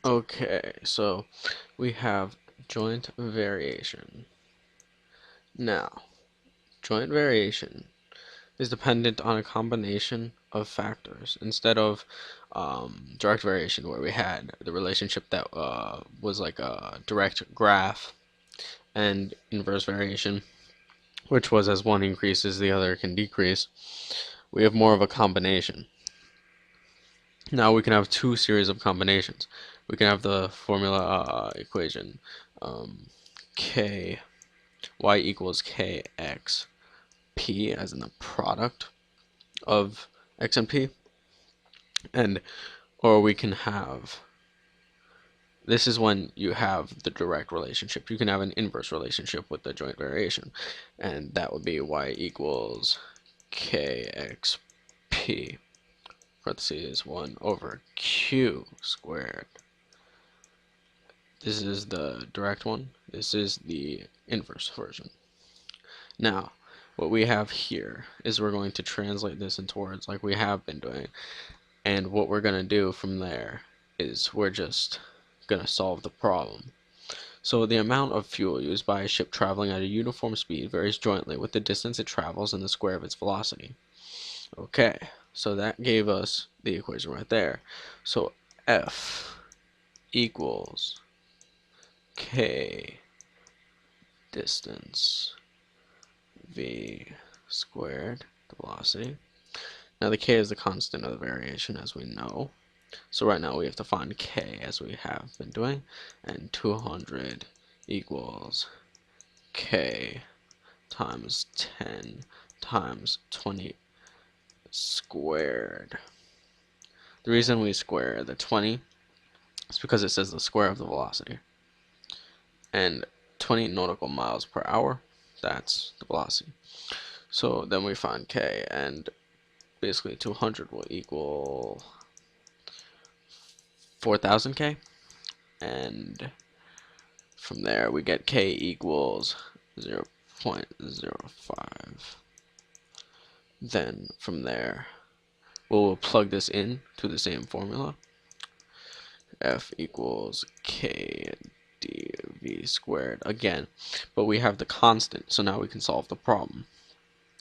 Okay, so we have joint variation. Now, joint variation is dependent on a combination of factors instead of direct variation, where we had the relationship that was like a direct graph, and inverse variation, which was as one increases, the other can decrease. We have more of a combination. Now we can have two series of combinations. We can have the formula equation k y equals kx p, as in the product of x and p, and or we can have, this is when you have the direct relationship. You can have an inverse relationship with the joint variation, and that would be y equals kxp parentheses 1 over q squared. This is the direct one. This is the inverse version. Now, what we have here is we're going to translate this into words like we have been doing. And what we're going to do from there is we're just going to solve the problem. So the amount of fuel used by a ship traveling at a uniform speed varies jointly with the distance it travels and the square of its velocity. Okay, so that gave us the equation right there. So F equals K distance V squared, the velocity. Now the K is the constant of the variation, as we know. So right now we have to find K, as we have been doing, and 200 equals K times 10 times 20 squared. The reason we square the 20 is because it says the square of the velocity. And 20 nautical miles per hour, that's the velocity. So then we find K, and basically 200 will equal 4,000 K. And from there we get K equals 0.05. Then from there we'll plug this in to the same formula. F equals K dV squared again, but we have the constant, so now we can solve the problem.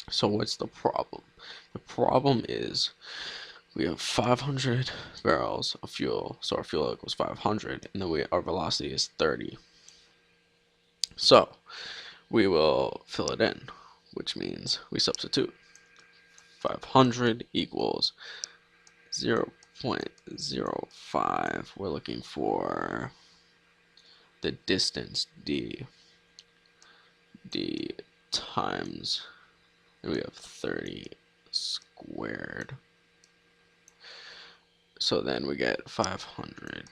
So what's the problem? The problem is we have 500 barrels of fuel, so our fuel equals 500, and then our velocity is 30. So we will fill it in, which means we substitute. 500 equals 0.05. We're looking for the distance d times, and we have 30 squared. So then we get 500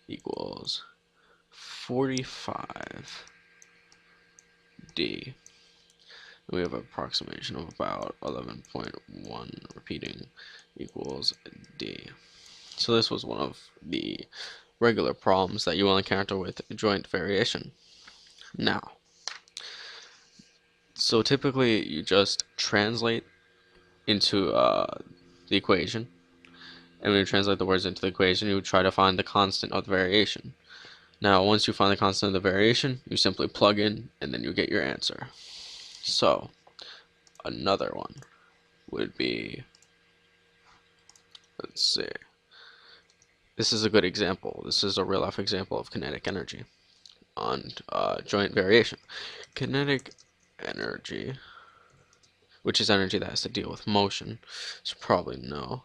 equals 45 d. We have an approximation of about 11.1 repeating equals d. So this was one of the regular problems that you will encounter with joint variation. Now, so typically you just translate into the equation, and when you translate the words into the equation, you try to find the constant of the variation. Now, once you find the constant of the variation, you simply plug in, and then you get your answer. So, another one would be, let's see, this is a good example. This is a real-life example of kinetic energy on joint variation. Kinetic energy, which is energy that has to deal with motion, as you probably know,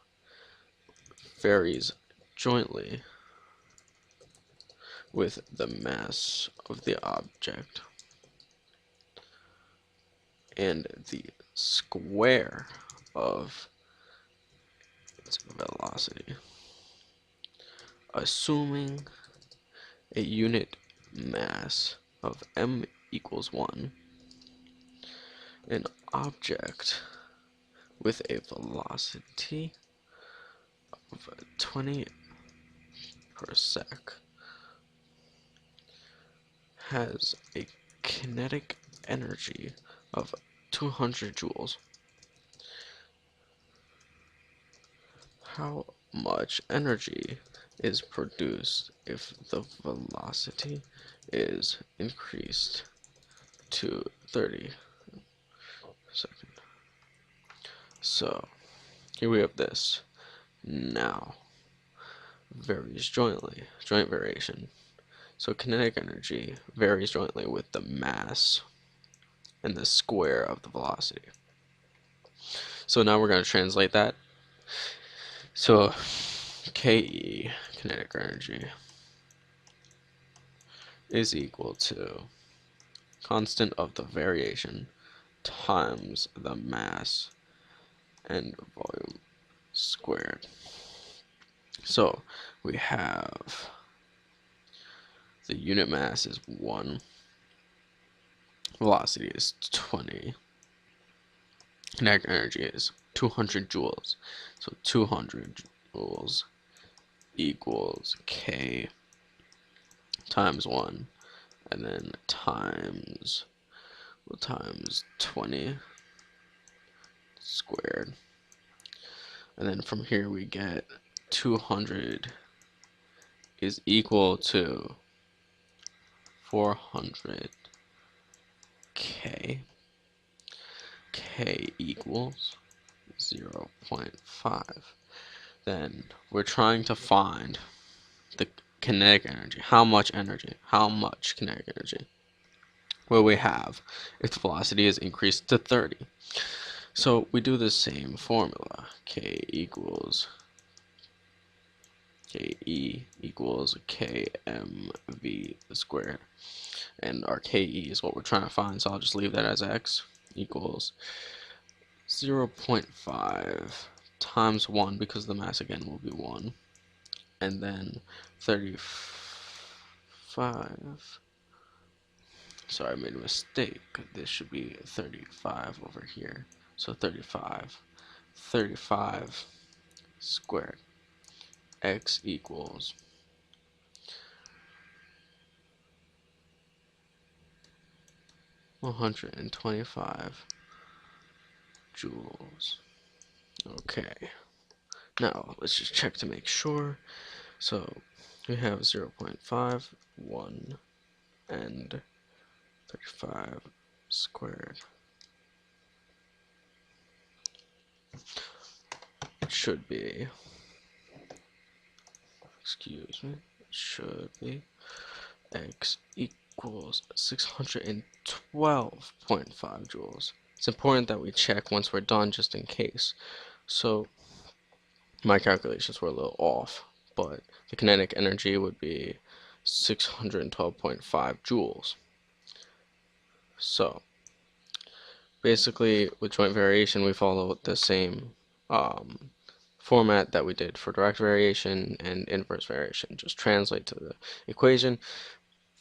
varies jointly with the mass of the object and the square of its velocity, assuming a unit mass of m equals 1, an object with a velocity of 20 per sec has a kinetic energy of 200 joules. How much energy is produced if the velocity is increased to 30 seconds. So here we have this. Now varies jointly, joint variation. So kinetic energy varies jointly with the mass and the square of the velocity. So now we're going to translate that. So KE, kinetic energy, is equal to constant of the variation times the mass and volume squared. So we have the unit mass is 1, velocity is 20, kinetic energy is 200 joules. So 200 joules equals K times 1, and then times 20 squared. And then from here we get 200 is equal to 400 K. K equals 0.5. Then we're trying to find the kinetic energy. How much energy? How much kinetic energy will we have if the velocity is increased to 30? So we do the same formula. K equals KE equals KMV squared. And our KE is what we're trying to find, so I'll just leave that as X equals 0.5 times 1, because the mass again will be 1, and then 35. Sorry, I made a mistake. This should be 35 over here. So 35 squared. X equals 125 joules. Okay. Now let's just check to make sure. So we have 0.5, 1, and 35 squared. It should be, excuse me, it should be X equals 612.5 joules. It's important that we check once we're done just in case. So my calculations were a little off, but the kinetic energy would be 612.5 joules. So basically with joint variation we follow the same format that we did for direct variation and inverse variation. Just translate to the equation,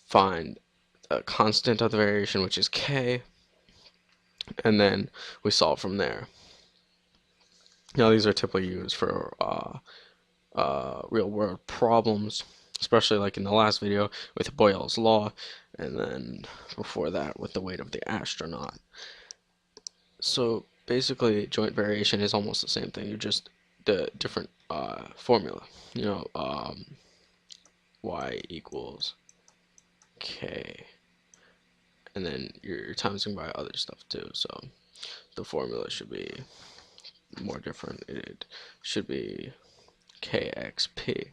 find a constant of the variation, which is K, and then we solve from there. Now these are typically used for real world problems, especially like in the last video with Boyle's law, and then before that with the weight of the astronaut. So basically joint variation is almost the same thing, you just the different formula, you know, y equals K, and then you're timesing by other stuff too, so the formula should be more different. It should be KXP,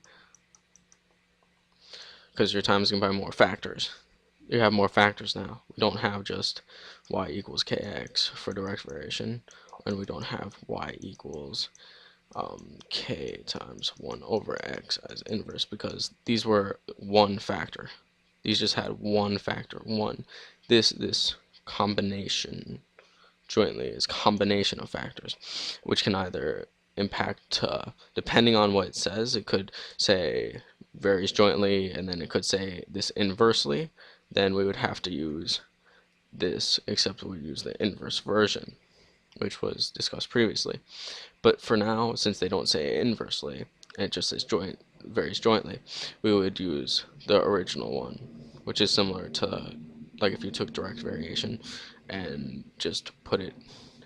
because you're timesing by more factors. You have more factors now. We don't have just y equals kx for direct variation, and we don't have y equals k times 1 over x as inverse, because these were one factor. These just had one factor, one. This combination jointly is combination of factors, which can either impact, depending on what it says, it could say varies jointly, and then it could say this inversely. Then we would have to use this, except we use the inverse version, which was discussed previously. But for now, since they don't say inversely, and it just says varies jointly, we would use the original one, which is similar to like if you took direct variation and just put it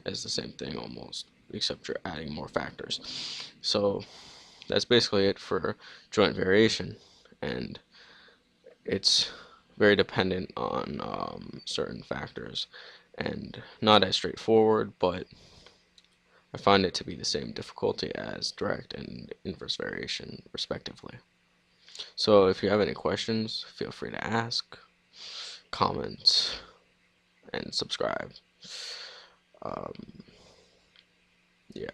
as the same thing almost, except you're adding more factors. So that's basically it for joint variation, and it's very dependent on certain factors and not as straightforward, but I find it to be the same difficulty as direct and inverse variation, respectively. So if you have any questions, feel free to ask, comment, and subscribe. Um, yeah.